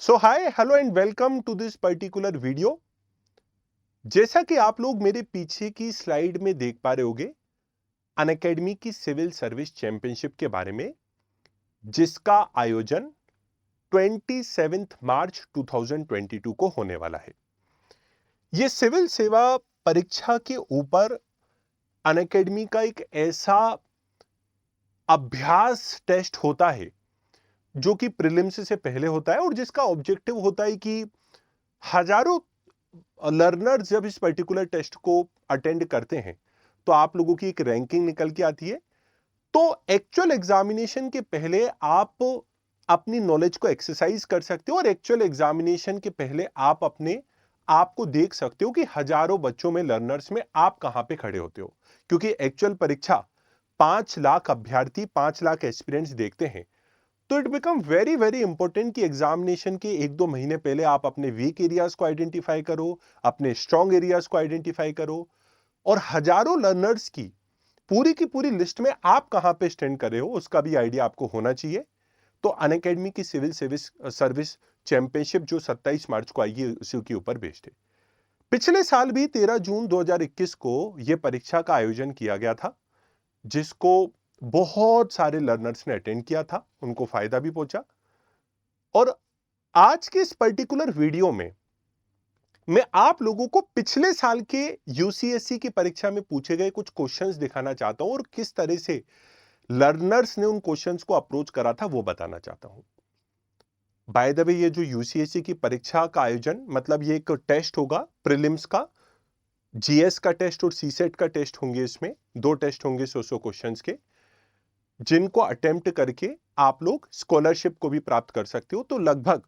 So hi hello and welcome to this particular video. जैसा कि आप लोग मेरे पीछे की स्लाइड में देख पा रहे होगे, अनअकैडमी की सिविल सर्विस चैंपियनशिप के बारे में, जिसका आयोजन 27 मार्च 2022 को होने वाला है। यह सिविल सेवा परीक्षा के ऊपर अनअकैडमी का एक ऐसा अभ्यास टेस्ट होता है जो कि प्रीलिम्स से पहले होता है और जिसका ऑब्जेक्टिव होता है कि हजारों लर्नर्स जब इस पर्टिकुलर टेस्ट को अटेंड करते हैं तो आप लोगों की एक रैंकिंग निकल के आती है। तो एक्चुअल एग्जामिनेशन के पहले आप अपनी नॉलेज को एक्सरसाइज कर सकते हो और एक्चुअल एग्जामिनेशन के पहले आप अपने आप को देख सकते हो कि हजारों बच्चों में, लर्नर्स में आप कहां पे खड़े होते हो। क्योंकि एक्चुअल परीक्षा 5 लाख अभ्यर्थी, 5 लाख एस्पिरेंट्स देखते हैं। तो it become very very important कि एग्जामिनेशन के 1-2 महीने पहले आप अपने वीक एरियाज को आइडेंटिफाई करो, अपने स्ट्रॉन्ग एरियाज को आइडेंटिफाई करो और हजारों लर्नर्स की पूरी लिस्ट में आप कहां पे स्टैंड कर रहे हो उसका भी आइडिया आपको होना चाहिए। तो अनअकैडमी की सिविल सर्विस चैंपियनशिप जो 27 मार्च को आएगी उसी के ऊपर बेस्ड है। पिछले साल भी 13 जून 2021 को यह परीक्षा का आयोजन किया गया था, जिसको बहुत सारे लर्नर्स ने अटेंड किया था, उनको फायदा भी पहुंचा। और आज के इस पर्टिकुलर वीडियो में मैं आप लोगों को पिछले साल के यूसीएससी की परीक्षा में पूछे गए कुछ क्वेश्चंस दिखाना चाहता हूं और किस तरह से लर्नर्स ने उन क्वेश्चंस को अप्रोच करा था वो बताना चाहता हूं। बाय द वे, ये जो यूसीएससी की परीक्षा का आयोजन, मतलब ये एक टेस्ट होगा प्रीलिम्स का, जीएस का टेस्ट और सीसेट का टेस्ट होंगे। इसमें 2 टेस्ट होंगे 100 क्वेश्चंस के, जिनको अटेम्प्ट करके आप लोग स्कॉलरशिप को भी प्राप्त कर सकते हो। तो लगभग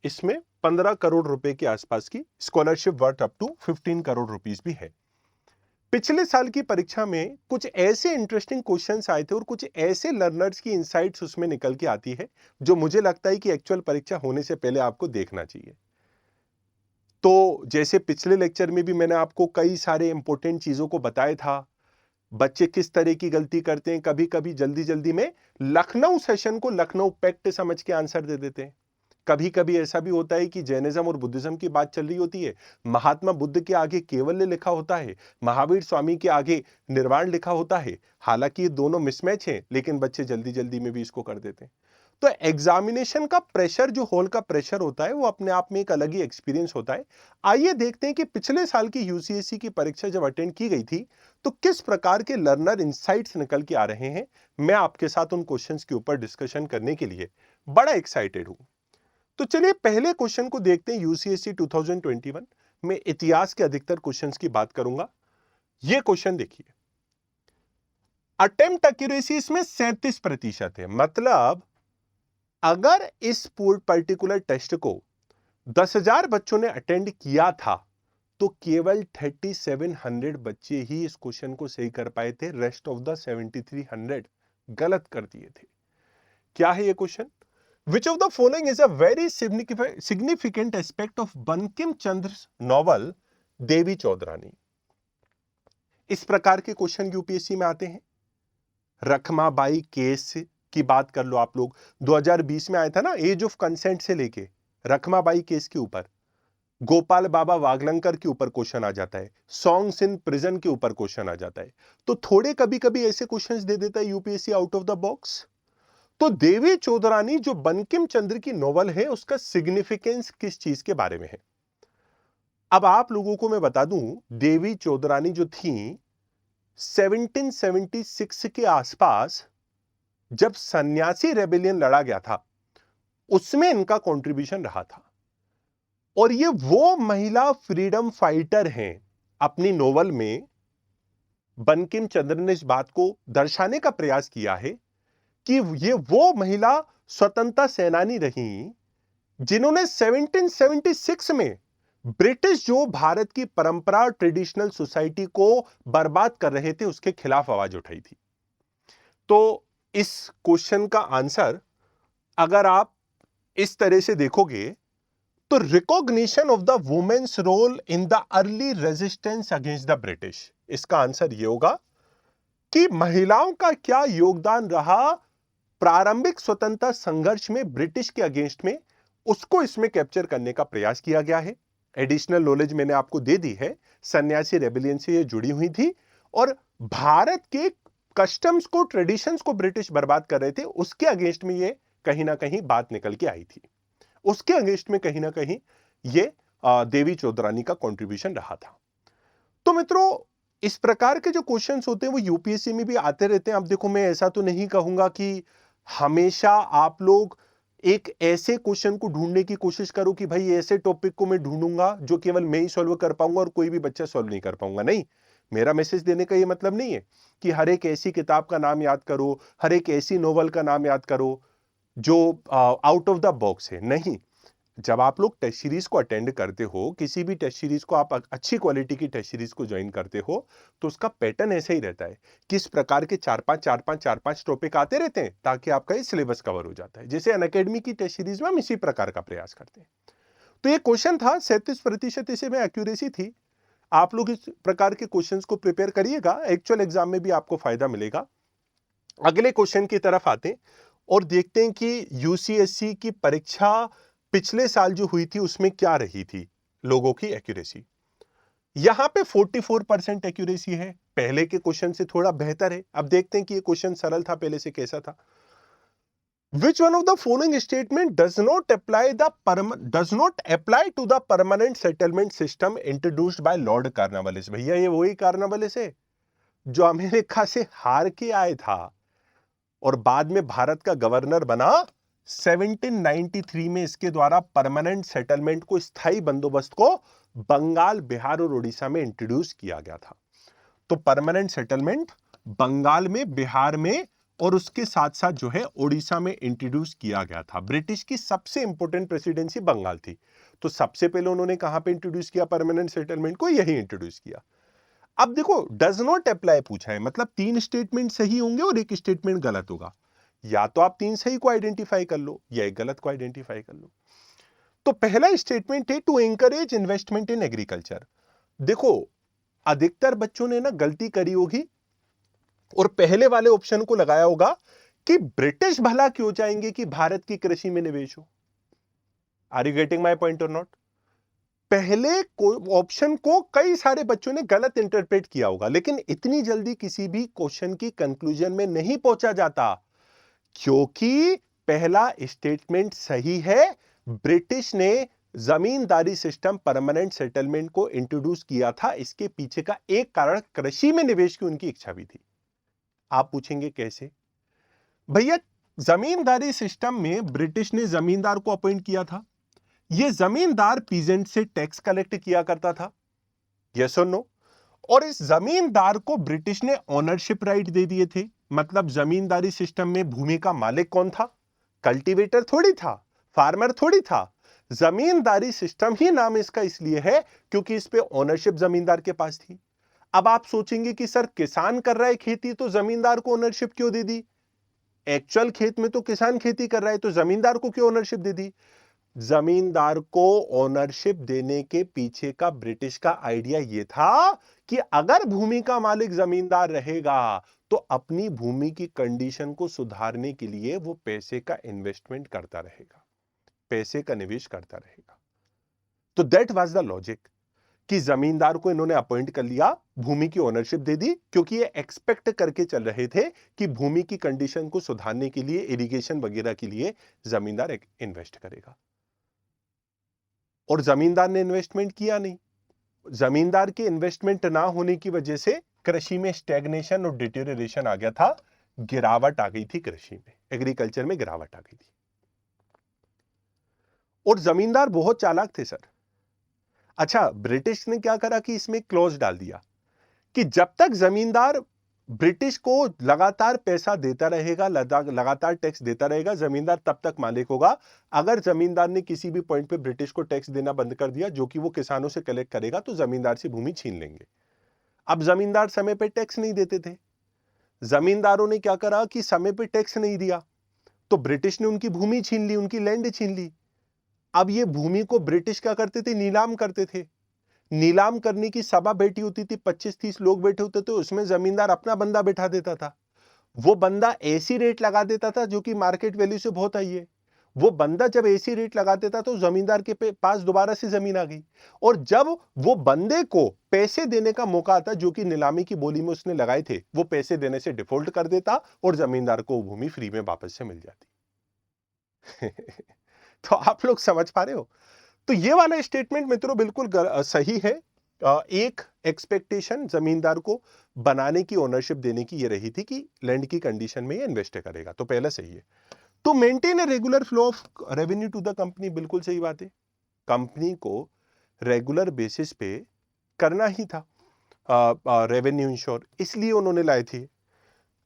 इसमें 15 करोड़ रुपए के आसपास की scholarship worth up to 15 crore rupees भी है। पिछले साल की परीक्षा में कुछ ऐसे इंटरेस्टिंग क्वेश्चंस आए थे और कुछ ऐसे लर्नर्स की इनसाइट्स उसमें निकल के आती है जो मुझे लगता है कि एक्चुअल परीक्षा होने से पहले आपको देखना चाहिए। तो जैसे पिछले लेक्चर में भी मैंने आपको कई सारे इंपॉर्टेंट चीजों को बताया था, बच्चे किस तरह की गलती करते हैं, कभी कभी जल्दी जल्दी में लखनऊ सेशन को लखनऊ पैक्ट समझ के आंसर दे देते हैं। कभी कभी ऐसा भी होता है कि जैनिज्म और बुद्धिज्म की बात चल रही होती है, महात्मा बुद्ध के आगे केवल्य लिखा होता है, महावीर स्वामी के आगे निर्वाण लिखा होता है। हालांकि ये दोनों मिसमैच हैं, लेकिन बच्चे जल्दी जल्दी में भी इसको कर देते हैं। तो एग्जामिनेशन का प्रेशर, जो हॉल का प्रेशर होता है, वो अपने आप में एक अलग ही एक्सपीरियंस होता है। आइए देखते हैं कि पिछले साल की यूसीएससी की परीक्षा जब अटेंड की गई थी तो किस प्रकार के लर्नर इंसाइट्स निकल के आ रहे हैं। मैं आपके साथ उन क्वेश्चंस के ऊपर डिस्कशन करने के लिए बड़ा एक्साइटेड हूं। तो चलिए पहले क्वेश्चन को देखते हैं। यूसीएससी 2021 में इतिहास के अधिकतर क्वेश्चंस की बात करूंगा। यह क्वेश्चन देखिए, अटेम्प्ट एक्यूरेसी इसमें 37% है। मतलब अगर इस पर्टिकुलर टेस्ट को 10,000 बच्चों ने अटेंड किया था तो केवल 3700 बच्चे ही इस क्वेश्चन को सही कर पाए थे। रेस्ट ऑफ द 7300 गलत कर दिए थे। क्या है ये question? Which of the following is a very significant aspect of Bankim Chandra's novel Devi Chaudhurani? इस प्रकार के क्वेश्चन यूपीएससी में आते हैं। रखमाबाई केस की बात कर लो आप लोग, 2020 में आया था ना, एज ऑफ कंसेंट से लेके रखमाबाई केस के ऊपर, गोपाल बाबा वागलंकर के ऊपर क्वेश्चन आ जाता है, सॉन्ग्स इन प्रिजन के ऊपर क्वेश्चन आ जाता है। तो थोड़े कभी कभी ऐसे क्वेश्चंस दे देता है UPSC out of the box. तो देवी चौधरानी जो बंकिम चंद्र की नॉवल है, उसका सिग्निफिकेंस किस चीज के बारे में है? अब आप लोगों को मैं बता दूं, देवी चौधरानी जो थी 1776 के आसपास जब सन्यासी रेबेलियन लड़ा गया था, उसमें इनका कंट्रीब्यूशन रहा था। और ये वो महिला फ्रीडम फाइटर हैं। अपनी नॉवल में बंकिम चंद्र ने इस बात को दर्शाने का प्रयास किया है कि ये वो महिला स्वतंत्रता सेनानी रही जिन्होंने 1776 में ब्रिटिश जो भारत की परंपरा, ट्रेडिशनल सोसाइटी को बर्बाद कर रहे थे, उसके खिलाफ आवाज उठाई थी। तो इस क्वेश्चन का आंसर अगर आप इस तरह से देखोगे तो recognition of the women's role in the early resistance against the British, इसका आंसर यह होगा कि महिलाओं का क्या योगदान रहा प्रारंभिक स्वतंत्रता संघर्ष में ब्रिटिश के अगेंस्ट में, उसको इसमें कैप्चर करने का प्रयास किया गया है। एडिशनल नॉलेज मैंने आपको दे दी है, सन्यासी रेबेलियन से ये जुड़ी हुई थी और भारत के कस्टम्स को, ट्रेडिशंस को ब्रिटिश बर्बाद कर रहे थे, उसके अगेंस्ट में ये कहीं ना कहीं बात निकल के आई थी। उसके अगेंस्ट में कहीं ना कहीं ये देवी चौधरानी का कंट्रीब्यूशन रहा था। तो मित्रों, इस प्रकार के जो क्वेश्चंस होते हैं वो यूपीएससी में भी आते रहते हैं। अब देखो, मैं ऐसा तो नहीं कहूंगा कि हमेशा आप लोग एक ऐसे क्वेश्चन को ढूंढने की कोशिश करो कि भाई ऐसे टॉपिक को मैं ढूंढूंगा जो केवल मैं ही सॉल्व कर पाऊंगा और कोई भी बच्चा सॉल्व नहीं कर पाऊंगा। नहीं, मेरा मैसेज देने का ये मतलब नहीं है कि हर एक ऐसी किताब का नाम याद करो, हर एक ऐसी नोवेल का नाम याद करो जो आउट ऑफ द बॉक्स है। नहीं, जब आप लोग टेस्ट सीरीज को अटेंड करते हो, किसी भी टेस्ट सीरीज को, आप अच्छी क्वालिटी की टेस्ट सीरीज को ज्वाइन करते हो, तो उसका पैटर्न ऐसा ही रहता है। किस प्रकार के 4-5 टॉपिक आते रहते हैं ताकि आपका ये सिलेबस कवर हो जाता है। जैसे अनअकैडमी की टेस्ट सीरीज में हम इसी प्रकार का प्रयास करते हैं। तो ये क्वेश्चन था, 37% इसे में एक्यूरेसी थी। आप लोग इस प्रकार के क्वेश्चंस को प्रिपेयर करिएगा, एक्चुअल एग्जाम में भी आपको फायदा मिलेगा। अगले क्वेश्चन की तरफ आते हैं और देखते हैं कि यूसीएससी की परीक्षा पिछले साल जो हुई थी उसमें क्या रही थी लोगों की एक्यूरेसी। यहां पे 44% एक्यूरेसी है, पहले के क्वेश्चन से थोड़ा बेहतर है। अब देखते हैं कि ये क्वेश्चन सरल था, पहले से कैसा था। Which one of the following statement does not apply to the permanent settlement system introduced by Lord Cornwallis? भैया, ये वही कार्नवालिस है जो अमेरिका से हार के आए था और बाद में भारत का गवर्नर बना। 1793 में इसके द्वारा परमानेंट सेटलमेंट को, स्थायी बंदोबस्त को बंगाल, बिहार और उड़ीसा में इंट्रोड्यूस किया गया था। तो परमानेंट सेटलमेंट बंगाल में, बिहार में और उसके साथ साथ जो है उड़ीसा में इंट्रोड्यूस किया गया था। ब्रिटिश की सबसे इंपॉर्टेंट प्रेसिडेंसी बंगाल थी, तो सबसे पहले उन्होंने कहां पे इंट्रोड्यूस किया परमानेंट सेटलमेंट को? यही इंट्रोड्यूस किया। अब देखो, डज नॉट अप्लाई पूछा है, मतलब 3 स्टेटमेंट सही होंगे और एक स्टेटमेंट गलत होगा। या तो आप 3 सही को आइडेंटिफाई कर लो या एक गलत को आइडेंटिफाई कर लो। तो पहला स्टेटमेंट है to encourage investment in agriculture. देखो, अधिकतर बच्चों ने ना गलती करी होगी और पहले वाले ऑप्शन को लगाया होगा कि ब्रिटिश भला क्यों चाहेंगे कि भारत की कृषि में निवेश हो। Are you getting my point और नॉट? पहले ऑप्शन को कई सारे बच्चों ने गलत इंटरप्रेट किया होगा, लेकिन इतनी जल्दी किसी भी क्वेश्चन की कंक्लूजन में नहीं पहुंचा जाता, क्योंकि पहला स्टेटमेंट सही है। ब्रिटिश ने जमींदारी सिस्टम, परमानेंट सेटलमेंट को इंट्रोड्यूस किया था। इसके पीछे का एक कारण कृषि में निवेश की उनकी इच्छा भी थी। आप पूछेंगे कैसे? भैया, जमींदारी सिस्टम में ब्रिटिश ने जमींदार को अपॉइंट किया था। यह जमींदार पीजेंट से टैक्स कलेक्ट किया करता था, यस और नो? और इस जमींदार को ब्रिटिश ने ओनरशिप राइट दे दिए थे। मतलब जमींदारी सिस्टम में भूमि का मालिक कौन था? कल्टीवेटर थोड़ी था, फार्मर थोड़ी था। जमींदारी सिस्टम ही नाम इसका इसलिए है क्योंकि इस पे ओनरशिप जमींदार के पास थी। अब आप सोचेंगे कि सर, किसान कर रहा है खेती तो जमींदार को ओनरशिप क्यों दे दी? एक्चुअल खेत में तो किसान खेती कर रहा है, तो जमींदार को क्यों ओनरशिप दे दी? जमींदार को ओनरशिप देने के पीछे का ब्रिटिश का आइडिया यह था कि अगर भूमि का मालिक जमींदार रहेगा तो अपनी भूमि की कंडीशन को सुधारने के लिए वो पैसे का इन्वेस्टमेंट करता रहेगा, पैसे का निवेश करता रहेगा। तो दैट वाज द लॉजिक कि जमींदार को इन्होंने अपॉइंट कर लिया, भूमि की ओनरशिप दे दी, क्योंकि ये एक्सपेक्ट करके चल रहे थे कि भूमि की कंडीशन को सुधारने के लिए, इरिगेशन वगैरह के लिए जमींदार इन्वेस्ट करेगा। और जमींदार ने इन्वेस्टमेंट किया नहीं। जमींदार के इन्वेस्टमेंट ना होने की वजह से कृषि में स्टैग्नेशन और डिटेरियोरेशन आ गया था, गिरावट आ गई थी कृषि में, एग्रीकल्चर में गिरावट आ गई थी। और जमींदार बहुत चालाक थे सर। अच्छा, ब्रिटिश ने क्या करा कि इसमें क्लॉज डाल दिया कि जब तक जमींदार ब्रिटिश को लगातार पैसा देता रहेगा, लगातार टैक्स देता रहेगा, जमींदार तब तक मालिक होगा। अगर जमींदार ने किसी भी पॉइंट पे ब्रिटिश को टैक्स देना बंद कर दिया, जो कि वो किसानों से कलेक्ट करेगा, तो जमींदार से भूमि छीन लेंगे। अब जमींदार समय पे टैक्स नहीं देते थे। जमींदारों ने क्या करा कि समय पे टैक्स नहीं दिया तो ब्रिटिश ने उनकी भूमि छीन ली, उनकी लैंड छीन ली। अब ये भूमि को ब्रिटिश क्या करते थे? नीलाम करते थे। नीलाम करने की सभा बैठी होती थी, 25-30 लोग बैठे होते थे, उसमें जमींदार अपना बंदा बैठा देता था। वो बंदा ऐसी रेट लगा देता था जो कि मार्केट वैल्यू से बहुत हाई है। वो बंदा जब एसी रेट लगा देता तो जमींदार के पास दोबारा से जमीन आ गई, और जब वो बंदे को पैसे देने का मौका आता, जो कि नीलामी की बोली में उसने लगाए थे, वो पैसे देने से डिफॉल्ट कर देता और जमींदार को भूमि फ्री में वापस से मिल जाती। तो आप लोग समझ पा रहे हो? तो ये वाला स्टेटमेंट मित्रों बिल्कुल सही है। एक एक्सपेक्टेशन जमींदार को बनाने की, ओनरशिप देने की ये रही थी कि लैंड की कंडीशन में ये इन्वेस्ट करेगा, तो पहला सही है। तो maintain a regular flow of revenue to the company, बिल्कुल सही बात है। कंपनी को रेगुलर बेसिस पे करना ही था रेवेन्यू इंश्योर, इसलिए उन्होंने लाए थे।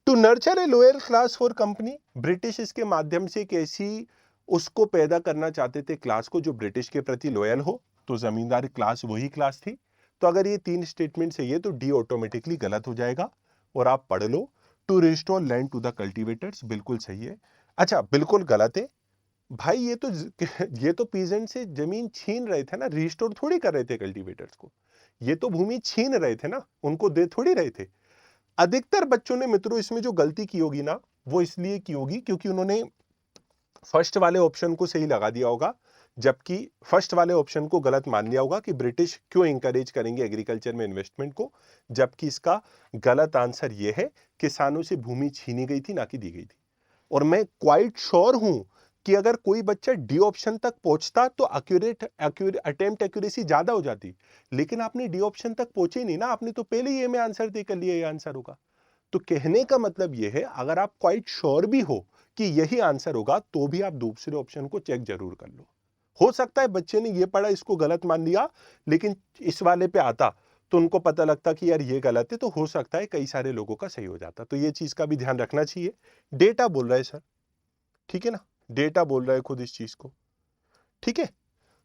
To nurture a lower class for company, British इसके माध्यम से एक ऐसी उसको पैदा करना चाहते थे क्लास को जो ब्रिटिश के प्रति लॉयल हो, तो जमींदार क्लास वही क्लास थी। तो अगर ये 3 स्टेटमेंट सही है तो डी ऑटोमेटिकली गलत हो जाएगा, और आप पढ़ लो। To restore land to the cultivators, बिल्कुल सही है। अच्छा, बिल्कुल गलत है भाई, ये तो पीजेंट से जमीन छीन रहे थे ना, रिस्टोर थोड़ी कर रहे थे कल्टीवेटर्स को। ये तो भूमि छीन रहे थे ना, उनको दे थोड़ी रहे थे। अधिकतर बच्चों ने मित्रों इसमें जो गलती की होगी ना, वो इसलिए की होगी क्योंकि उन्होंने फर्स्ट वाले ऑप्शन को सही लगा दिया होगा, जबकि फर्स्ट वाले ऑप्शन को गलत मान लिया होगा कि ब्रिटिश क्यों इंकरेज करेंगे एग्रीकल्चर में इन्वेस्टमेंट को, जबकि इसका गलत आंसर यह है किसानों से भूमि छीनी गई थी, ना कि दी गई थी। और मैं क्वाइट श्योर हूं कि अगर कोई बच्चा डी ऑप्शन तक पहुंचता तो अटेम्प्ट एक्यूरेसी ज्यादा हो जाती, लेकिन आपने डी ऑप्शन तक पहुंचे नहीं ना, आपने तो पहले ही ए में आंसर देकर लिया ये आंसर होगा। तो कहने का मतलब यह है, अगर आप क्वाइट श्योर भी हो कि यही आंसर होगा, तो भी आप दूसरे ऑप्शन को चेक जरूर कर लो। हो सकता है बच्चे ने ये पढ़ा, इसको गलत मान लिया, लेकिन इस वाले पे आता तो उनको पता लगता कि यार ये गलत है, तो हो सकता है कई सारे लोगों का सही हो जाता। तो ये चीज का भी ध्यान रखना चाहिए। डेटा बोल रहा है सर, ठीक है ना, डेटा बोल रहा है खुद इस चीज को, ठीक है।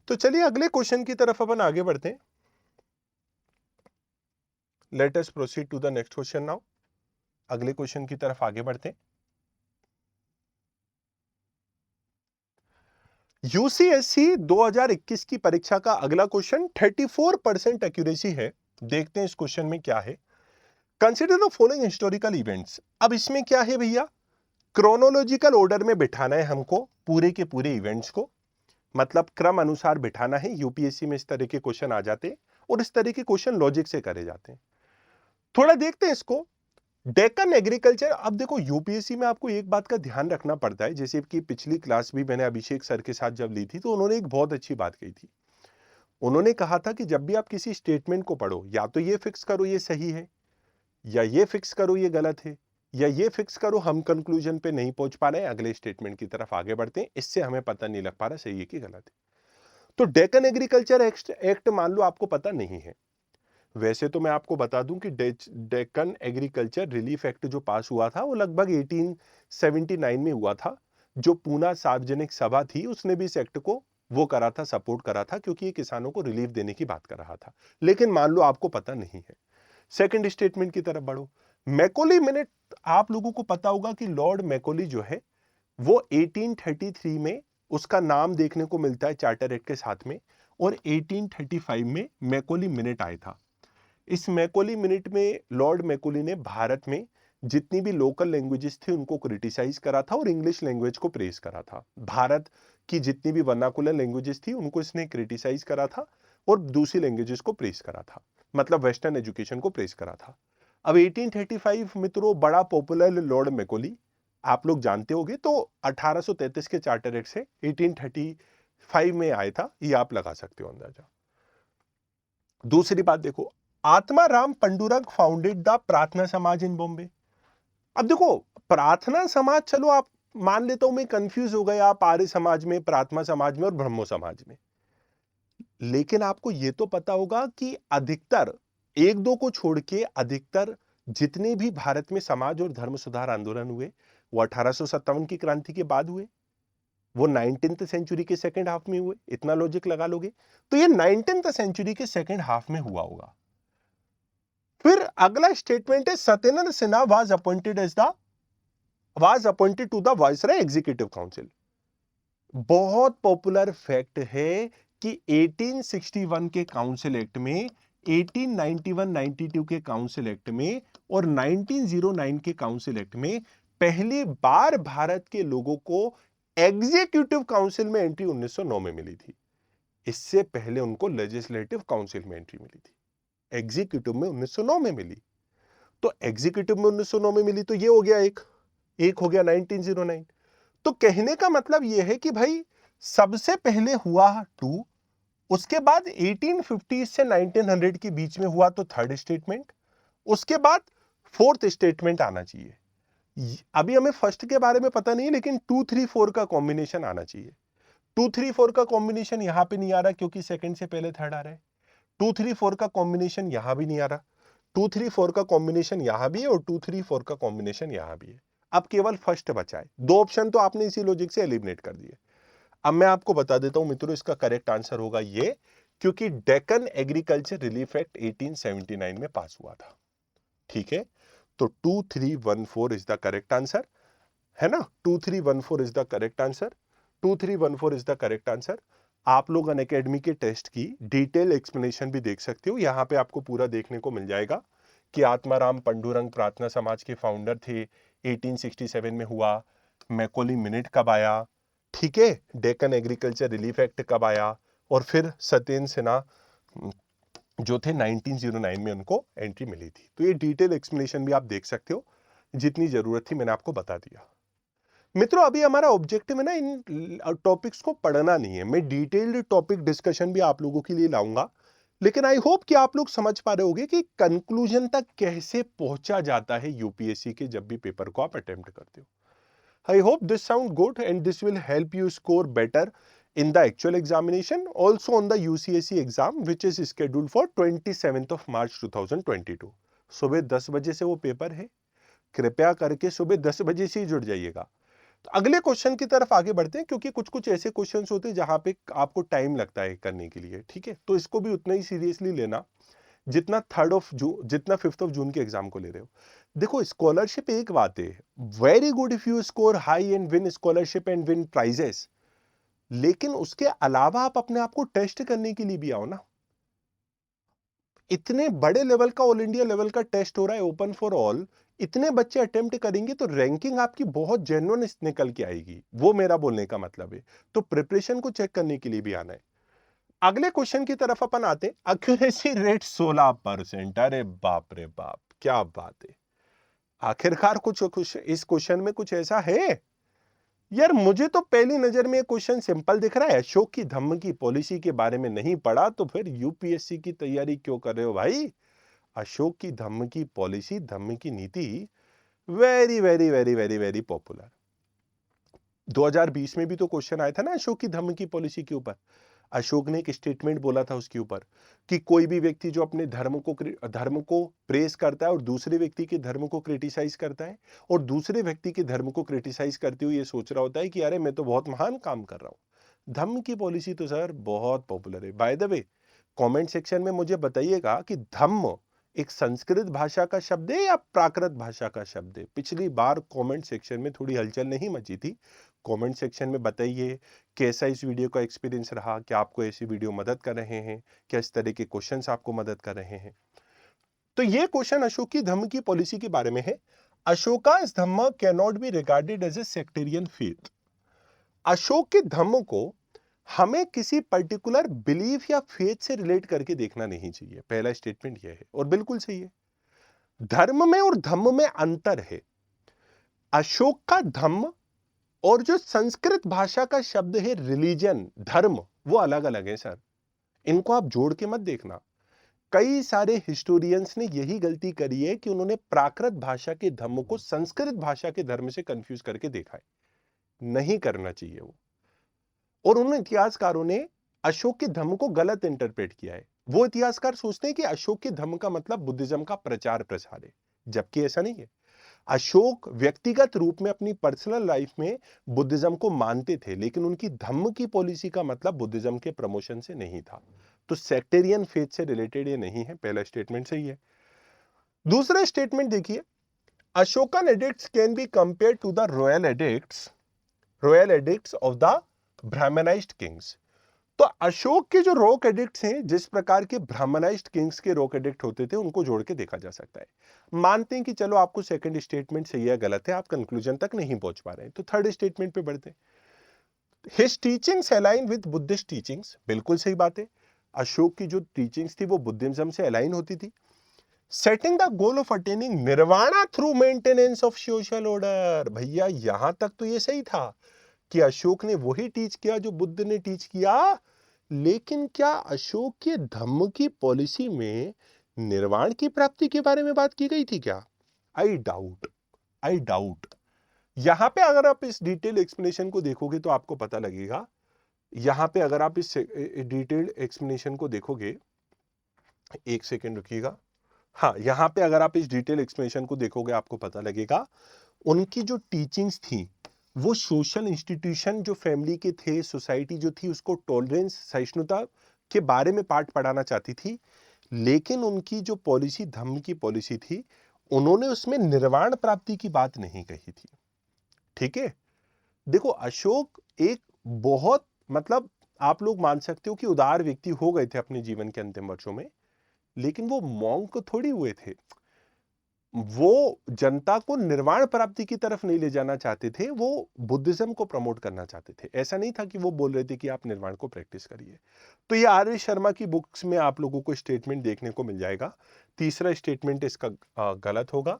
तो चलिए अगले क्वेश्चन की तरफ अपन आगे बढ़ते हैं। Let us proceed to the next question now. अगले क्वेश्चन की तरफ आगे बढ़ते हैं। यूसीएससी 2021 की परीक्षा का अगला क्वेश्चन 34% एक्यूरेसी है। देखते हैं इस क्वेश्चन में क्या है। Consider the following historical events. अब इसमें क्या है भैया, क्रोनोलॉजिकल ऑर्डर में बिठाना है हमको पूरे के पूरे इवेंट्स को, मतलब क्रम अनुसार बिठाना है। यूपीएससी में इस तरह के क्वेश्चन आ जाते हैं और इस तरह के क्वेश्चन लॉजिक से करे जाते हैं। थोड़ा देखते हैं इसको। डेक्कन एग्रीकल्चर, अब देखो यूपीएससी में आपको एक बात का ध्यान रखना पड़ता है, जैसे कि पिछली क्लास भी मैंने अभिषेक सर के साथ जब ली थी तो उन्होंने एक बहुत अच्छी बात कही थी। उन्होंने कहा था कि जब भी आप किसी स्टेटमेंट को पढ़ो, या तो ये फिक्स करो ये सही है, या ये फिक्स करो ये गलत है, या ये फिक्स करो हम कंक्लूजन पे नहीं पहुंच पा रहे हैं, अगले स्टेटमेंट की तरफ आगे बढ़ते हैं, इससे हमें पता नहीं लग पा रहा सही है कि गलत है। तो डेक्कन एग्रीकल्चर एक्ट मान लो आपको पता नहीं है। वैसे तो मैं आपको बता दूं कि डेक्कन एग्रीकल्चर रिलीफ एक्ट जो पास हुआ था वो लगभग 1879 में हुआ था। जो पूना सार्वजनिक सभा थी उसने भी इस एक्ट को वो करा था, सपोर्ट करा था, क्योंकि ये किसानों को रिलीफ देने की बात कर रहा था। लेकिन मान लो आपको पता नहीं है। सेकंड स्टेटमेंट की तरफ बढ़ो। मैकोली मिनट, आप लोगों को पता होगा कि लॉर्ड मैकोली जो है वो 1833 में उसका नाम देखने को मिलता है चार्टर एक्ट के साथ में, और 1835 में मैकोली मिनट आया था। इस मैकोली मिनट में लॉर्ड मैकोली ने भारत में जितनी भी लोकल लैंग्वेजेस थी उनको क्रिटिसाइज करा था और इंग्लिश लैंग्वेज को प्रेज करा था। भारत की जितनी भी वर्नाकुलर लैंग्वेजेस थी उनको इसने क्रिटिसाइज करा था और दूसरी लैंग्वेजेस को प्रेज करा था, मतलब वेस्टर्न एजुकेशन को प्रेज करा था। अब 1835 मित्रों बड़ा पॉपुलर लॉर्ड मैकोली आप लोग जानते होंगे, तो 1833 के चार्टर एक्ट से 1835 में आया था, ये आप लगा सकते हो अंदाजा। दूसरी बात देखो, आत्माराम पंडुरंग फाउंडेड द प्रार्थना समाज इन बॉम्बे। अब देखो प्रार्थना समाज, चलो आप मान लेता हूं मैं कंफ्यूज हो गया, आप आर्य समाज में, प्रार्थना समाज में और ब्रह्मो समाज में। लेकिन आपको यह तो पता होगा कि अधिकतर, एक दो को छोड़ के अधिकतर जितने भी भारत में समाज और धर्म सुधार आंदोलन हुए वो 1857 की क्रांति के बाद हुए, वो 19th सेंचुरी के सेकंड हाफ में हुए। इतना लॉजिक लगा लोगे तो ये 19th सेंचुरी के सेकंड हाफ में हुआ होगा। फिर अगला स्टेटमेंट है Satyendra Sinha was appointed to the viceroy executive council. बहुत पॉपुलर फैक्ट है कि 1861 के काउंसिल एक्ट में, 1891-92 के काउंसिल एक्ट में और 1909 के काउंसिल एक्ट में पहली बार भारत के लोगों को एग्जीक्यूटिव काउंसिल में एंट्री 1909 में मिली थी। इससे पहले उनको लेजिस्लेटिव काउंसिल में एंट्री मिली थी। एग्जीक्यूटिव में 1909 में मिली, तो एग्जीक्यूटिव में 1909 में मिली, तो ये हो गया एक हो गया 1909। तो कहने का मतलब यह है कि भाई सबसे पहले हुआ 2, उसके बाद 1850 से 1900 के बीच में हुआ तो थर्ड स्टेटमेंट, उसके बाद फोर्थ स्टेटमेंट आना चाहिए। अभी हमें फर्स्ट के बारे में पता नहीं, लेकिन 2, 3, 4 का कॉम्बिनेशन आना चाहिए। 2, 3, 4 का कॉम्बिनेशन यहां पे नहीं आ रहा क्योंकि सेकंड से पहले थर्ड आ रहा है। 2, 3, 4 का कॉम्बिनेशन यहां भी नहीं आ रहा। 2, 3, 4 का कॉम्बिनेशन यहां भी है और 2, 3, 4 का कॉम्बिनेशन यहां भी है। अब केवल फर्स्ट बचा है। 2 ऑप्शन तो आपने इसी लॉजिक से एलिमिनेट कर दिए। अब मैं आपको बता देता हूं मित्रों, इसका करेक्ट आंसर होगा ये, क्योंकि डेक्कन एग्रीकल्चर रिलीफ एक्ट 1879 में पास हुआ था। ठीक है, तो 2314 इज द करेक्ट आंसर, है ना। 2314 is the correct answer. 2314 is the correct answer. आप लोग अनअकैडमी के टेस्ट की डिटेल एक्सप्लेनेशन भी देख सकते हो, यहां पे आपको पूरा देखने को मिल जाएगा कि आत्माराम पंडुरंग प्रार्थना समाज के फाउंडर थे, 1867 में हुआ। मैकोली मिनट कब आया, ठीक है, डेक्कन एग्रीकल्चर रिलीफ एक्ट कब आया, और फिर सत्येंद्र सिन्हा जो थे 1909 में उनको एंट्री मिली थी। तो ये डिटेल एक्सप्लेनेशन भी आप देख सकते हो, जितनी जरूरत थी मैंने आपको बता दिया। मित्रों अभी हमारा ऑब्जेक्टिव है ना इन टॉपिक्स को पढ़ना नहीं है, मैं डिटेल्ड टॉपिक डिस्कशन भी आप लोगों के लिए लाऊंगा, लेकिन आई होप कि आप लोग समझ पा रहे होंगे कि कंक्लूजन तक कैसे पहुंचा जाता है यूपीएससी के जब भी पेपर को आप अटेम्प्ट करते हो। I hope this sound good and this will help you score better in the actual examination, also on the UCSC exam which is scheduled for 27th of March 2022। सुबह 10 बजे से वो पेपर है, कृपया करके सुबह 10 बजे से ही जुड़ जाइएगा। तो अगले क्वेश्चन की तरफ आगे बढ़ते हैं, क्योंकि कुछ कुछ ऐसे क्वेश्चंस होते हैं जहां पे आपको टाइम लगता है करने के लिए, ठीक है, तो इसको भी उतना ही सीरियसली लेना जितना 5th ऑफ जून के एग्जाम को ले रहे हो। देखो स्कॉलरशिप एक बात है, very good if you score high and win scholarship and win prices, लेकिन उसके अलावा आप अपने आप को टेस्ट करने के लिए भी आओ ना। इतने बड़े लेवल का, ऑल इंडिया लेवल का टेस्ट हो रहा है, ओपन फॉर ऑल, इतने बच्चे अटेम्प्ट करेंगे तो रैंकिंग आपकी बहुत जेन्युइन निकल के आएगी, वो मेरा बोलने का मतलब है। तो प्रिपरेशन को चेक करने के लिए भी आना है। अगले क्वेश्चन की तरफ अपन आते हैं। एक्यूरेसी रेट 16%, अरे बाप रे बाप, क्या बात है। आखिरकार कुछ इस क्वेश्चन में कुछ ऐसा है यार, मुझे तो पहली नजर में क्वेश्चन सिंपल दिख रहा है। अशोक की धम्म की पॉलिसी के बारे में नहीं पढ़ा तो फिर यूपीएससी की तैयारी क्यों कर रहे हो भाई। अशोक की धम्म की पॉलिसी, धम्म की नीति very very very very very popular. 2020 में भी तो क्वेश्चन आया था ना अशोक की धम्म की पॉलिसी के ऊपर। अशोक ने एक स्टेटमेंट बोला था उसके ऊपर कि कोई भी व्यक्ति जो अपने धर्म को प्रेस करता है और दूसरे व्यक्ति के धर्म को क्रिटिसाइज करता है, और दूसरे व्यक्ति के धर्म को क्रिटिसाइज करते हुए ये सोच रहा होता है कि अरे मैं तो बहुत महान काम कर रहा हूं। धम्म की पॉलिसी तो सर बहुत पॉपुलर है। Bye the way comment section में मुझे बताइएगा कि धम्म एक संस्कृत भाषा का शब्द है या प्राकृत भाषा का शब्द है। पिछली बार कमेंट सेक्शन में थोड़ी हलचल नहीं मची थी। कमेंट सेक्शन में बताइए कैसा इस वीडियो का एक्सपीरियंस रहा, क्या आपको ऐसी वीडियो मदद कर रहे हैं, क्या इस तरह के क्वेश्चंस आपको मदद कर रहे हैं। तो ये क्वेश्चन अशोक की धम्म की पॉलिसी के बारे में है। Ashoka's dhamma can not be regarded as a sectarian faith. Ashoka के धम्म को हमें किसी पर्टिकुलर बिलीफ या फेथ से रिलेट करके देखना नहीं चाहिए। पहला स्टेटमेंट यह है और बिल्कुल सही है। धर्म में और धम्म में अंतर है। अशोक का धम्म और जो संस्कृत भाषा का शब्द है रिलीजन, धर्म, वो अलग अलग है सर। इनको आप जोड़ के मत देखना। कई सारे हिस्टोरियंस ने यही गलती करी है कि उन्होंने प्राकृत भाषा के धर्म को संस्कृत भाषा के धर्म से कंफ्यूज करके देखा है। नहीं करना चाहिए वो। और उन इतिहासकारों ने अशोक के धर्म को गलत इंटरप्रेट किया है। वो इतिहासकार सोचते हैं कि अशोक के धर्म का मतलब बुद्धिज्म का प्रचार प्रसार है, जबकि ऐसा नहीं है। अशोक व्यक्तिगत रूप में अपनी पर्सनल लाइफ में बुद्धिज्म को मानते थे, लेकिन उनकी धम्म की पॉलिसी का मतलब बुद्धिज्म के प्रमोशन से नहीं था। तो सेक्टेरियन फेथ से रिलेटेड ये नहीं है। पहला स्टेटमेंट सही है। दूसरा स्टेटमेंट देखिए, Ashokan edicts can be compare to the royal edicts of the Brahmanised kings. तो अशोक के जो रॉक एडिक्ट्स हैं, जिस प्रकार के ब्राह्मणाइज्ड किंग्स के रॉक एडिक्ट होते थे, उनको जोड़ के देखा जा सकता है। मानते हैं कि चलो आपको सेकंड स्टेटमेंट सही है गलत है, आप कंक्लूजन तक नहीं पहुंच पा रहे हैं, तो थर्ड स्टेटमेंट पे बढ़ते हैं। His teachings align with Buddhist teachings, बिल्कुल सही बात है। अशोक की जो टीचिंग्स थी वो बुद्धिज्म से अलाइन होती थी। Setting the goal of attaining nirvana through maintenance of social order, भैया यहां तक तो ये सही था कि अशोक ने वही टीच किया जो बुद्ध ने टीच किया, लेकिन क्या अशोक के धम्म की पॉलिसी में निर्वाण की प्राप्ति के बारे में बात की गई थी क्या? I doubt, I doubt. यहां पे अगर आप इस डिटेल एक्सप्लेनेशन को देखोगे तो आपको पता लगेगा, यहां पे अगर आप इस डिटेल्ड एक्सप्लेनेशन को देखोगे, एक सेकेंड रुकिएगा, हाँ, यहां पे अगर आप इस डिटेल एक्सप्लेनेशन को देखोगे आपको पता लगेगा उनकी जो टीचिंग्स थी वो सोशल इंस्टीट्यूशन जो फैमिली के थे, सोसाइटी जो थी उसको टॉलरेंस, सहिष्णुता के बारे में पाठ पढ़ाना चाहती थी, लेकिन उनकी जो पॉलिसी, धम्म की पॉलिसी थी, उन्होंने उसमें निर्वाण प्राप्ति की बात नहीं कही थी। ठीक है, देखो अशोक एक बहुत, मतलब आप लोग मान सकते हो कि उदार व्यक्ति हो गए थे अपने जीवन के अंतिम वर्षों में, लेकिन वो मॉन्क थोड़ी हुए थे। वो जनता को निर्वाण प्राप्ति की तरफ नहीं ले जाना चाहते थे, वो बुद्धिज्म को प्रमोट करना चाहते थे। ऐसा नहीं था कि वो बोल रहे थे कि आप निर्वाण को प्रैक्टिस करिए। तो ये आर एस शर्मा की बुक्स में आप लोगों को स्टेटमेंट देखने को मिल जाएगा। तीसरा स्टेटमेंट इसका गलत होगा।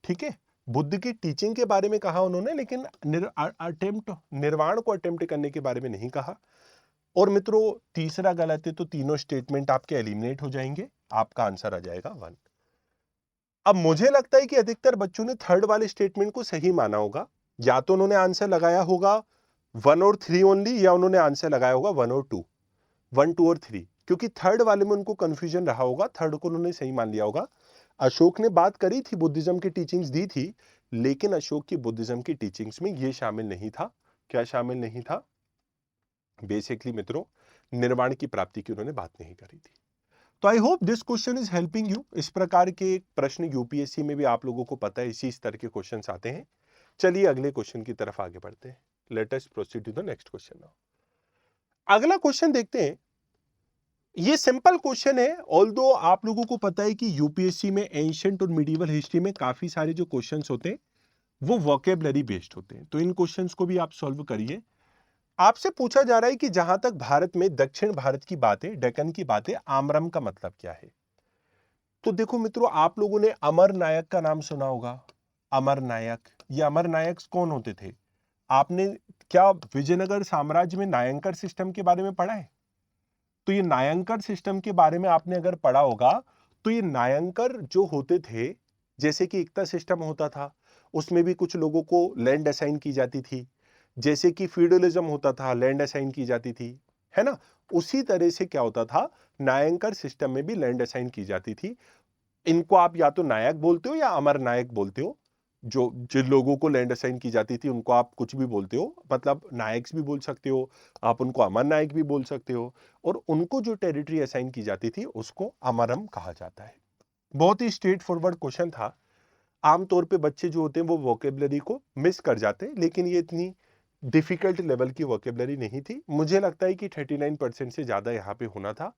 ठीक है, बुद्ध की टीचिंग के बारे में कहा उन्होंने, लेकिन निर्वाण को अटेम्प्ट करने के बारे में नहीं कहा। और मित्रों तीसरा गलत है, तो तीनों स्टेटमेंट आपके एलिमिनेट हो जाएंगे, आपका आंसर आ जाएगा 1। अब मुझे लगता है कि अधिकतर बच्चों ने थर्ड वाले स्टेटमेंट को सही माना होगा, या तो उन्होंने आंसर लगाया होगा 1 और 3 ओनली, या उन्होंने आंसर लगाया होगा 1 और 2, 1, 2 और 3, क्योंकि थर्ड वाले में उनको कंफ्यूजन रहा होगा, थर्ड को उन्होंने सही मान लिया होगा। अशोक ने बात करी थी, बुद्धिज्म की टीचिंग्स दी थी, लेकिन अशोक की बुद्धिज्म की टीचिंग्स में यह शामिल नहीं था। क्या शामिल नहीं था? बेसिकली मित्रों निर्वाण की प्राप्ति की उन्होंने बात नहीं करी थी। तो I hope this question is helping you. इस प्रकार के प्रश्न यूपीएससी में भी आप लोगों को पता है इसी स्तर के क्वेश्चंस आते हैं। चलिए अगले क्वेश्चन की तरफ आगे बढ़ते हैं। Let us proceed to the next question now. अगला क्वेश्चन देखते हैं। ये सिंपल क्वेश्चन है, ऑल्दो आप लोगों को पता है कि यूपीएससी में एंशिएंट और मिडिवल हिस्ट्री में काफी सारे जो क्वेश्चंस होते हैं वो वोकेबलरी बेस्ड होते हैं, तो इन क्वेश्चंस को भी आप सॉल्व करिए। आपसे पूछा जा रहा है कि जहां तक भारत में दक्षिण भारत की बात है, डेक्कन की बात है, आमरम का मतलब क्या है? तो देखो मित्रों, आप लोगों ने अमर नायक का नाम सुना होगा। अमर नायक, ये अमर नायक कौन होते थे? आपने क्या विजयनगर साम्राज्य में नायंकर सिस्टम के बारे में पढ़ा है? तो ये नायंकर सिस्टम के बारे में आपने अगर पढ़ा होगा, तो ये नायंकर जो होते थे, जैसे कि इक्ता सिस्टम होता था, उसमें भी कुछ लोगों को लैंड असाइन की जाती थी, जैसे कि फ्यूडलिज्म होता था, लैंड असाइन की जाती थी, है ना? उसी तरह से क्या होता था, नायंकर सिस्टम में भी लैंड असाइन की जाती थी। इनको आप या तो नायक बोलते हो या अमर नायक बोलते हो। जो जिन लोगों को लैंड असाइन की जाती थी उनको आप कुछ भी बोलते हो, मतलब नायक्स भी बोल सकते हो, आप उनको अमर नायक भी बोल सकते हो, और उनको जो टेरिटरी असाइन की जाती थी उसको अमरम कहा जाता है। बहुत ही स्ट्रेट फॉरवर्ड क्वेश्चन था। आमतौर पे बच्चे जो होते हैं वो वोकेबलरी को मिस कर जाते हैं, लेकिन ये इतनी डिफिकल्ट लेवल की वोकेबलरी नहीं थी। मुझे लगता है कि 39% से ज्यादा यहाँ पे होना था,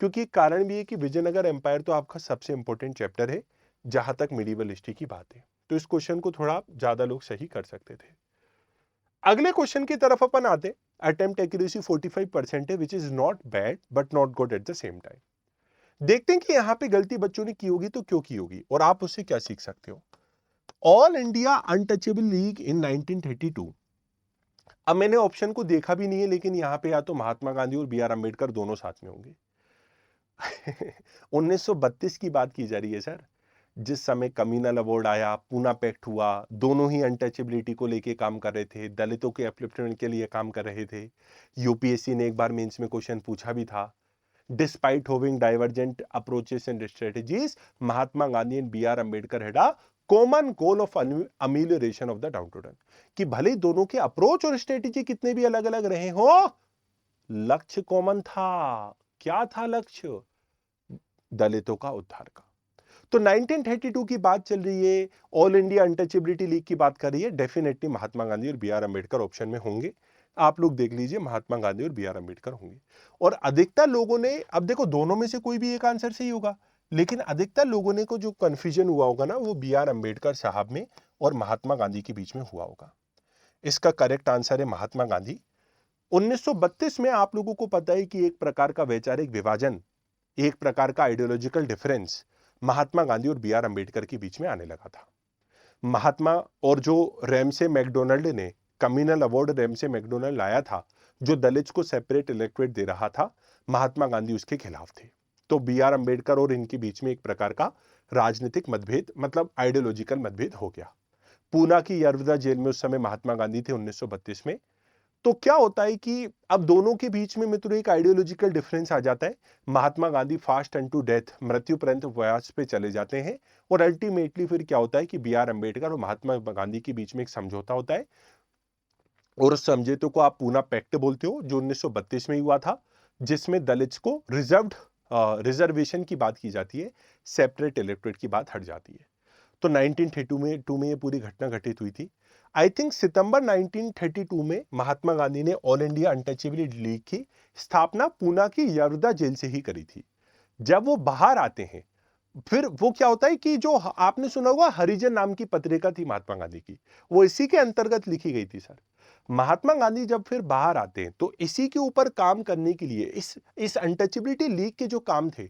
क्योंकि कारण भी है कि विजयनगर एम्पायर तो आपका सबसे इंपॉर्टेंट चैप्टर है जहां तक मिडिवल हिस्ट्री की बात है, तो इस क्वेश्चन को थोड़ा ज्यादा लोग सही कर सकते थे। अगले क्वेश्चन की तरफ अपन आते। अटेम्प्ट एक्यूरेसी 45% है, which is not bad but not good at the same time. देखते हैं कि यहां पे गलती बच्चों ने की होगी तो क्यों की होगी और आप उससे क्या सीख सकते हो। ऑल इंडिया अनटचेबल लीग इन 1932। अब मैंने ऑप्शन को देखा भी नहीं है, लेकिन यहां पे या तो महात्मा गांधी और बी आर अम्बेडकर दोनों साथ में होंगे। 1932 की बात की जा रही है सर, जिस समय कम्युनल अवार्ड आया, पूना पैक्ट हुआ, दोनों ही अनटचेबिलिटी को लेके काम कर रहे थे, दलितों के अपलिफ्टमेंट के लिए काम कर रहे थे। यूपीएससी ने एक बार मेंस में क्वेश्चन पूछा भी था। Despite having divergent approaches and strategies, Mahatma Gandhi and B R Ambedkar had a common goal of amelioration of the downtrodden. कि भले ही दोनों के अप्रोच और स्ट्रेटेजी कितने भी अलग अलग रहे हो, लक्ष्य कॉमन था। क्या था लक्ष्य? दलितों का उद्धार का। तो 1932 की बात चल रही है, ऑल इंडिया अनटचेबिलिटी लीग की बात कर रही है, डेफिनेटली महात्मा गांधी और बी आर अम्बेडकर ऑप्शन में होंगे। आप लोग देख लीजिए, महात्मा गांधी और बी आर अम्बेडकर होंगे। और अधिकतर लोगों ने, अब देखो दोनों में से कोई भी एक आंसर सही होगा, लेकिन अधिकतर लोगों ने को जो कंफ्यूजन हुआ होगा ना, वो बी आर अम्बेडकर साहब में और महात्मा गांधी के बीच में हुआ होगा। इसका करेक्ट आंसर है महात्मा गांधी। 1932 में आप लोगों को पता है कि एक प्रकार का वैचारिक विभाजन, एक प्रकार का आइडियोलॉजिकल डिफरेंस महात्मा गांधी और बी आर अंबेडकर के बीच में आने लगा था। महात्मा और जो रैमसे मैकडोनल्ड ने कम्युनल अवार्ड रैमसे मैकडोनल्ड लाया था, जो दलित्स को सेपरेट इलेक्टोरेट दे रहा था, महात्मा गांधी उसके खिलाफ थे। तो बी आर अंबेडकर और इनके बीच में एक प्रकार का राजनीतिक मतभेद, मतलब आइडियोलॉजिकल मतभेद हो गया। पूना की यरवदा जेल में उस समय महात्मा गांधी थे 1932 में। तो क्या होता है कि अब दोनों के बीच में मित्रों एक आइडियोलॉजिकल डिफरेंस आ जाता है। Mahatma Gandhi fast unto death, मृत्यु पर्यंत प्रयास पे चले जाते हैं, और अल्टीमेटली फिर क्या होता है कि बी आर अंबेडकर और महात्मा गांधी के बीच में एक समझौता होता है, और उस समझौते को आप पूना पैक्ट बोलते हो, जो 1932 में हुआ था, जिसमें दलित्स को रिजर्वेशन की बात की जाती है, सेपरेट इलेक्टोरेट की बात हट जाती है। तो 1932 में ये पूरी घटना घटित हुई थी। आई थिंक सितंबर 1932 में महात्मा गांधी ने ऑल इंडिया अनटचेबिलिटी लीग की स्थापना पूना की यरवदा जेल से ही करी थी। जब वो बाहर आते हैं, फिर वो क्या होता है कि जो आपने सुना होगा हरिजन नाम की पत्रिका थी महात्मा गांधी की, वो इसी के अंतर्गत लिखी गई थी सर। महात्मा गांधी जब फिर बाहर आते हैं तो इसी के ऊपर काम करने के लिए, इस अनटचेबिलिटी लीग के जो काम थे,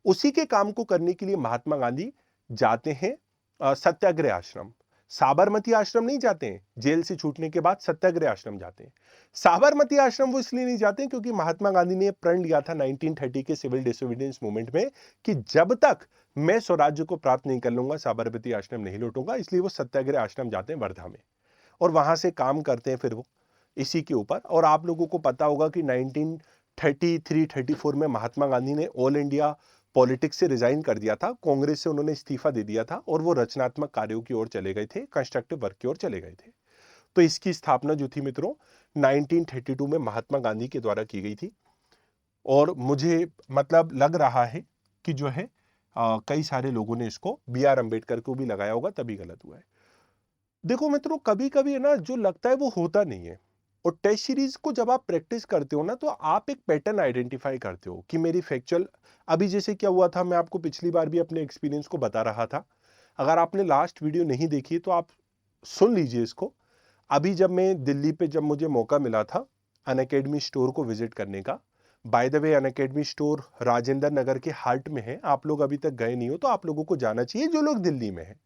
उसी के काम को करने के लिए महात्मा गांधी जाते हैं सत्याग्रह आश्रम। साबरमती आश्रम नहीं जाते हैं, जेल से छूटने के बाद सत्याग्रह आश्रम जाते हैं। साबरमती आश्रम वो इसलिए नहीं जाते हैं क्योंकि महात्मा गांधी ने प्रण लिया था 1930 के सिविल डिसोबीडियंस मूवमेंट में कि जब तक मैं स्वराज्य को प्राप्त नहीं कर लूंगा साबरमती आश्रम नहीं लौटूंगा। इसलिए वो सत्याग्रह आश्रम जाते हैं वर्धा में, और वहां से काम करते हैं फिर वो इसी के ऊपर। और आप लोगों को पता होगा कि 1933-34 में महात्मा गांधी ने ऑल इंडिया पॉलिटिक्स से रिजाइन कर दिया था, कांग्रेस से उन्होंने इस्तीफा दे दिया था, और वो रचनात्मक कार्यों की ओर चले गए थे, कंस्ट्रक्टिव वर्क की ओर चले गए थे। तो इसकी स्थापना जो थी मित्रों 1932 में महात्मा गांधी के द्वारा की गई थी। और मुझे मतलब लग रहा है कि जो है कई सारे लोगों ने इसको बी आर अंबेडकर को भी लगाया होगा, तभी गलत हुआ है। देखो मित्रों, कभी कभी है ना, जो लगता है वो होता नहीं है। और टेस्ट सीरीज को जब आप प्रैक्टिस करते हो ना, तो आप एक पैटर्न आइडेंटिफाई करते हो कि मेरी फैक्चुअल, अभी जैसे क्या हुआ था, मैं आपको पिछली बार भी अपने एक्सपीरियंस को बता रहा था। अगर आपने लास्ट वीडियो नहीं देखी तो आप सुन लीजिए इसको। अभी जब मैं दिल्ली पे, जब मुझे मौका मिला था अनअकैडमी स्टोर को विजिट करने का, by the way Unacademy store Rajendra Nagar के हार्ट में है। आप लोग अभी तक गए नहीं हो तो आप लोगों को जाना चाहिए, जो लोग दिल्ली में है।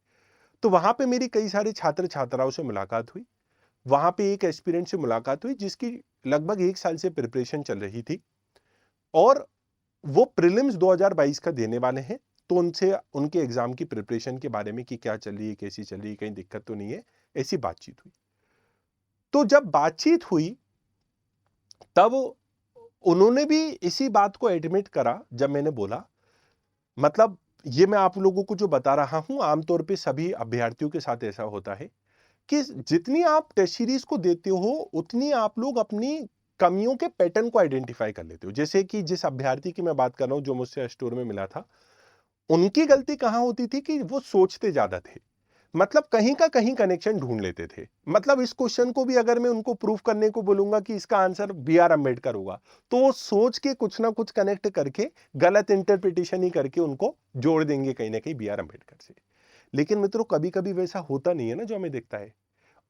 तो वहां पे मेरी कई सारे छात्र छात्राओं से मुलाकात हुई। वहां पे एक एस्पिरेंट से मुलाकात हुई जिसकी लगभग 1 साल से प्रिपरेशन चल रही थी, और वो प्रीलिम्स 2022 का देने वाले हैं। तो उनसे उनके एग्जाम की प्रिपरेशन के बारे में कि क्या चल रही है, कैसी चल रही है, कहीं दिक्कत तो नहीं है, ऐसी बातचीत हुई। तो जब बातचीत हुई तब उन्होंने भी इसी बात को एडमिट करा। जब मैंने बोला, मतलब ये मैं आप लोगों को जो बता रहा हूं, आमतौर पे सभी अभ्यर्थियों के साथ ऐसा होता है कि जितनी आप टेस्ट सीरीज को देते हो उतनी आप लोग अपनी कमियों के पैटर्न को आइडेंटिफाई कर लेते हो। जैसे कि जिस अभ्यर्थी की मैं बात कर रहा हूं जो मुझसे स्टोर में मिला था, उनकी गलती कहां होती थी कि वो सोचते ज्यादा थे, मतलब कहीं का कहीं कनेक्शन ढूंढ लेते थे। मतलब इस क्वेश्चन को भी अगर मैं उनको प्रूफ करने को बोलूंगा कि इसका आंसर बी आर अंबेडकर होगा, तो वो सोच के कुछ ना कुछ कनेक्ट करके गलत इंटरप्रिटेशन ही करके उनको जोड़ देंगे कहीं ना कहीं बी आर अंबेडकर से। लेकिन मित्रों, कभी कभी वैसा होता नहीं है ना, जो हमें दिखता है।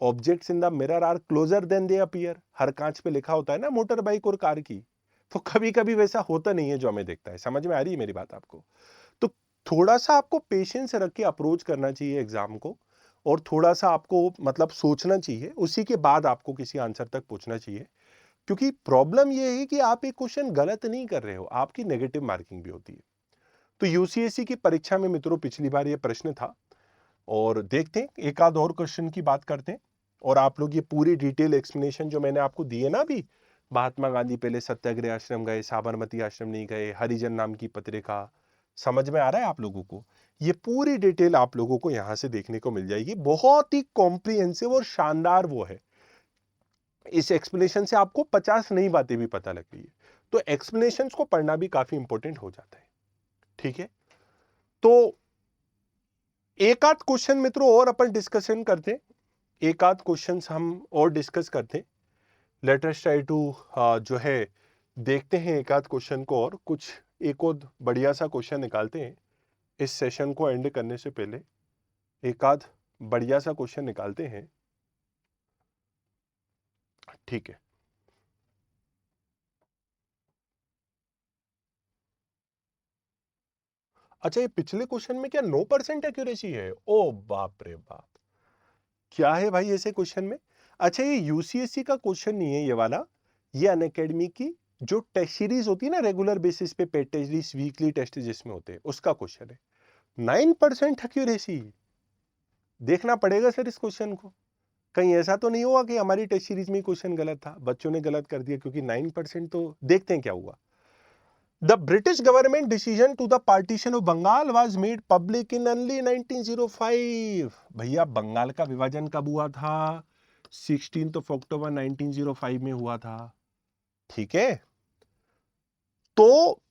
Objects in the mirror are closer than they appear, हर कांच पे लिखा होता है ना मोटर बाइक और कार की। तो कभी कभी वैसा होता नहीं है जो हमें दिखता है। समझ में आ रही है मेरी बात आपको? तो थोड़ा सा आपको पेशेंस रख के अप्रोच करना चाहिए एग्जाम को, और थोड़ा सा आपको मतलब सोचना चाहिए, उसी के बाद आपको किसी आंसर तक पहुंचना चाहिए। क्योंकि प्रॉब्लम यह है कि आप एक क्वेश्चन गलत नहीं कर रहे हो, आपकी नेगेटिव मार्किंग भी होती है। तो यूसीएससी की परीक्षा में मित्रों पिछली बार यह प्रश्न था, और देखते हैं एक आध और क्वेश्चन की बात करते हैं। और आप लोग ये पूरी डिटेल एक्सप्लेनेशन जो मैंने आपको दी है ना अभी, महात्मा गांधी पहले सत्याग्रह आश्रम गए, साबरमती आश्रम नहीं गए, हरिजन नाम की पत्रिका, समझ में आ रहा है आप लोगों को? ये पूरी डिटेल आप लोगों को यहां से देखने को मिल जाएगी। बहुत ही कॉम्प्रिहेंसिव और शानदार वो है। इस एक्सप्लेनेशन से आपको 50 नई बातें भी पता लग रही है। तो एक्सप्लेनेशन को पढ़ना भी काफी इंपॉर्टेंट हो जाता है। ठीक है, तो एक आध क्वेश्चन मित्रों और अपन डिस्कशन करते हैं, एक आध क्वेश्चन हम और डिस्कस करते हैं। लेट अस ट्राई टू जो है देखते हैं एक आध क्वेश्चन को, और कुछ एक और बढ़िया सा क्वेश्चन निकालते हैं इस सेशन को एंड करने से पहले। एक आध बढ़िया सा क्वेश्चन निकालते हैं। ठीक है, अच्छा, ये पिछले क्वेश्चन में क्या 9% एक्यूरेसी है? ओ बाप रे बाप, क्या है भाई ऐसे क्वेश्चन में? अच्छा, ये यूसीएससी का क्वेश्चन नहीं है ये वाला, ये अनअकैडमी की जो टेस्ट सीरीज होती है ना रेगुलर बेसिस पे, पेड टेस्ट, वीकली टेस्ट जिसमें होते हैं, उसका क्वेश्चन है। 9% एक्यूरेसी, देखना पड़ेगा सर इस क्वेश्चन को। कहीं ऐसा तो नहीं हुआ कि हमारी टेस्ट सीरीज में क्वेश्चन गलत था, बच्चों ने गलत कर दिया, क्योंकि 9%। तो देखते हैं क्या हुआ। The British government decision to the partition of Bengal was made public in early 1905। भैया, बंगाल का विभाजन कब हुआ था? 16 अक्टूबर 1905 में हुआ था। ठीक है, तो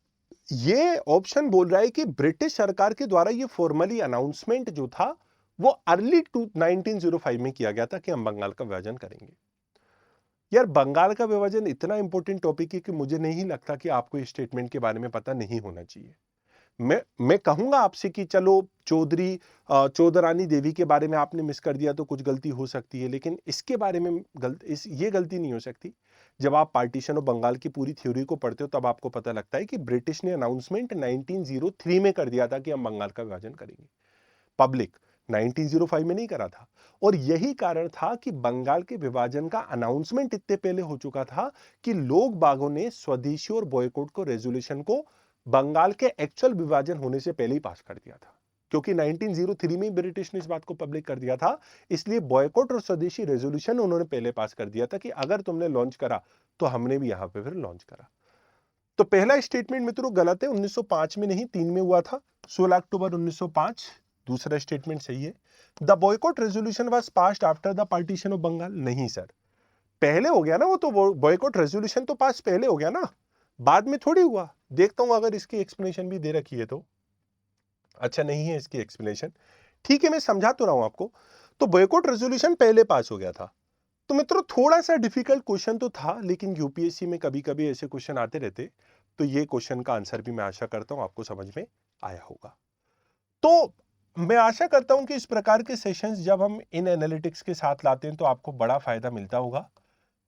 ये ऑप्शन बोल रहा है कि ब्रिटिश सरकार के द्वारा ये फॉर्मली अनाउंसमेंट जो था वो अर्ली 1905 में किया गया था कि हम बंगाल का विभाजन करेंगे। यार, बंगाल का विभाजन इतना इंपॉर्टेंट टॉपिक है कि मुझे नहीं लगता कि आपको इस स्टेटमेंट के बारे में पता नहीं होना चाहिए। मैं कहूंगा आपसे कि चलो चौधरानी देवी के बारे में आपने मिस कर दिया तो कुछ गलती हो सकती है, लेकिन इसके बारे में ये गलती नहीं हो सकती। जब आप पार्टीशन ऑफ बंगाल की पूरी थ्योरी को पढ़ते हो तब आपको पता लगता है कि ब्रिटिश ने अनाउंसमेंट 1903 में कर दिया था कि हम बंगाल का विभाजन करेंगे। पब्लिक 1905 में नहीं करा था। और यही कारण था कि बंगाल के विभाजन का अनाउंसमेंट इतने पहले हो चुका था कि लोग बागों ने स्वदेशी और बॉयकॉट को रेजोल्यूशन को बंगाल के एक्चुअल विभाजन होने से पहले ही पास कर दिया था, क्योंकि 1903 में ब्रिटिश ने इस बात को पब्लिक कर दिया था। इसलिए बॉयकॉट और स्वदेशी रेजोल्यूशन उन्होंने पहले पास कर दिया था कि अगर तुमने लॉन्च करा तो हमने भी यहां पे फिर लॉन्च करा। तो पहला स्टेटमेंट मित्रों गलत है, 1905 में नहीं 3 में हुआ था, 16 अक्टूबर 1905। दूसरा स्टेटमेंट सही है। The boycott resolution was passed after the partition of Bengal. नहीं सर, पहले हो गया ना वो, तो बॉयकॉट रेजोल्यूशन तो पास पहले हो गया ना, बाद में थोड़ी हुआ। देखता हूं अगर इसकी एक्सप्लेनेशन भी दे रखी है तो। अच्छा, नहीं है इसकी एक्सप्लेनेशन, ठीक है, मैं समझा तो रहा हूं आपको। तो बॉयकॉट रेजोल्यूशन पहले पास हो गया था। तो मित्रों थोड़ा सा डिफिकल्ट क्वेश्चन तो था, लेकिन यूपीएससी में कभी कभी ऐसे क्वेश्चन आते रहते, तो ये क्वेश्चन का आंसर भी मैं आशा करता हूं आपको समझ में आया होगा। तो मैं आशा करता हूं कि इस प्रकार के सेशंस जब हम इन एनालिटिक्स के साथ लाते हैं तो आपको बड़ा फायदा मिलता होगा।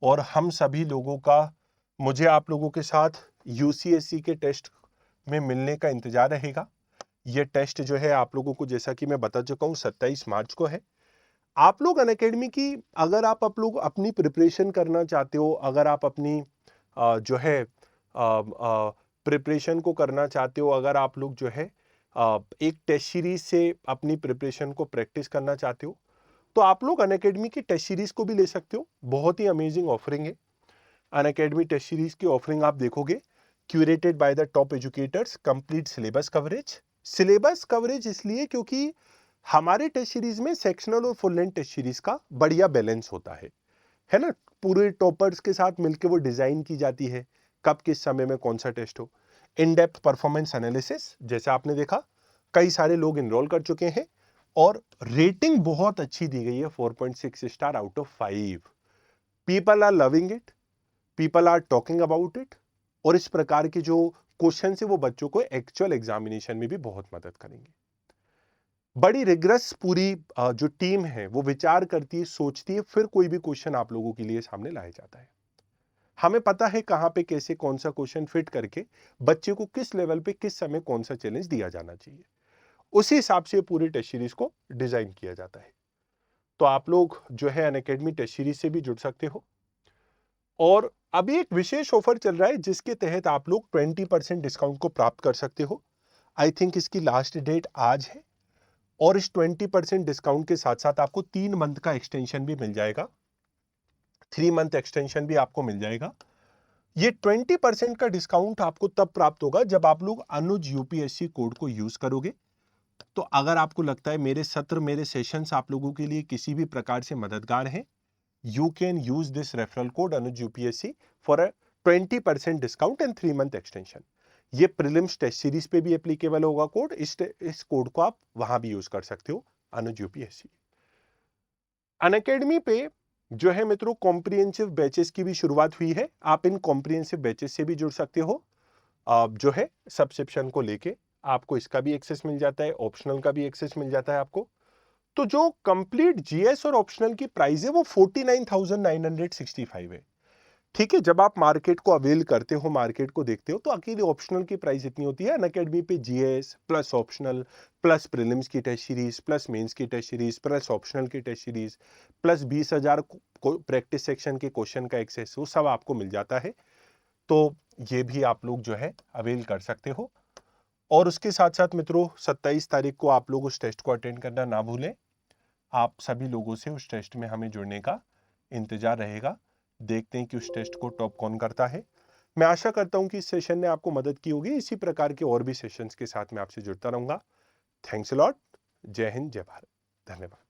और हम सभी लोगों का, मुझे आप लोगों के साथ यूसीएससी के टेस्ट में मिलने का इंतजार रहेगा। ये टेस्ट जो है आप लोगों को, जैसा कि मैं बता चुका हूं, 27 मार्च को है। आप लोग अनअकैडमी की, अगर आप लोग अपनी प्रिपरेशन करना चाहते हो, अगर आप अपनी जो है प्रिपरेशन को करना चाहते हो, अगर आप लोग जो है एक टेस्ट सीरीज से अपनी प्रिपरेशन को प्रैक्टिस करना चाहते हो, तो आप लोग अनअकैडमी की टेस्ट सीरीज को भी ले सकते हो। बहुत ही अमेजिंग ऑफरिंग है अनअकैडमी टेस्ट सीरीज की। ऑफरिंग आप देखोगे, curated by the top educators, complete syllabus coverage इसलिए क्योंकि हमारे टेस्ट सीरीज में सेक्शनल और फुल लेंथ टेस्ट सीरीज का बढ़िया बैलेंस होता है ना। पूरे टॉपर्स के साथ मिलकर वो डिजाइन की जाती है, कब किस समय में कौन सा टेस्ट हो। इन डेप्थ परफॉर्मेंस एनालिसिस, जैसे आपने देखा कई सारे लोग इनरोल कर चुके हैं, और रेटिंग बहुत अच्छी दी गई है, 4.6 star out of 5। People are loving it, people are talking about it. और इस प्रकार के जो क्वेश्चन है वो बच्चों को एक्चुअल एग्जामिनेशन में भी बहुत मदद करेंगे। बड़ी रिग्रेस पूरी जो टीम है वो विचार करती है, सोचती है, फिर कोई भी क्वेश्चन आप लोगों के लिए सामने लाया जाता है। हमें पता है कहां पे कैसे कौन सा क्वेश्चन फिट करके बच्चे को किस लेवल पे किस समय कौन सा चैलेंज दिया जाना चाहिए, उसी हिसाब से पूरी टेस्ट सीरीज को डिजाइन किया जाता है। तो आप लोग जो है अनअकैडमी टेस्ट सीरीज से भी जुड़ सकते हो। और अभी एक विशेष ऑफर चल रहा है जिसके तहत आप लोग 20% डिस्काउंट को प्राप्त कर सकते हो। आई थिंक इसकी लास्ट डेट आज है। और इस 20% डिस्काउंट के साथ साथ आपको 3 मंथ का एक्सटेंशन भी मिल जाएगा, 3 मंथ एक्सटेंशन भी आपको मिल जाएगा। ये 20% का डिस्काउंट आपको तब प्राप्त होगा जब आप लोग अनुज यूपीएससी कोड को यूज करोगे। तो अगर आपको लगता है मेरे सत्र, मेरे सेशंस आप लोगों के लिए किसी भी प्रकार से मददगार हैं, you can use this referral code Anuj UPSC for a 20% discount and 3 month extension। ये प्रीलिम्स टेस्ट सीरीज पे भी एप्लीकेबल होगा कोड। इस कोड को आप वहां भी यूज कर सकते हो, अनुज यूपीएससी। अनअकैडमी पे जो है मित्रों कॉम्प्रिहेंसिव बैचेस की भी शुरुआत हुई है। आप इन कॉम्प्रिहेंसिव बैचेस से भी जुड़ सकते हो। जो है सब्सक्रिप्शन को लेके आपको इसका भी एक्सेस मिल जाता है, ऑप्शनल का भी एक्सेस मिल जाता है आपको। तो जो कंप्लीट जीएस और ऑप्शनल की प्राइस है वो 49,965 है। ठीक है, जब आप मार्केट को अवेल करते हो, मार्केट को देखते हो, तो अकेले ऑप्शनल की प्राइस इतनी होती है। अनअकैडमी पे GS plus optional plus prelims की टेस्ट सीरीज प्लस मेंस की टेस्ट सीरीज प्लस ऑप्शनल की test series plus 20,000 practice section के क्वेश्चन का एक्सेस, वो सब आपको मिल जाता है। तो ये भी आप लोग जो है अवेल कर सकते हो। और उसके साथ साथ मित्रों, 27 तारीख को आप लोग उस टेस्ट को अटेंड करना ना भूलें। आप सभी लोगों से उस टेस्ट में हमें जुड़ने का इंतजार रहेगा। देखते हैं कि उस टेस्ट को टॉप कौन करता है। मैं आशा करता हूं कि इस सेशन ने आपको मदद की होगी। इसी प्रकार के और भी सेशंस के साथ मैं आपसे जुड़ता रहूंगा। Thanks a lot. जय हिंद, जय भारत। धन्यवाद।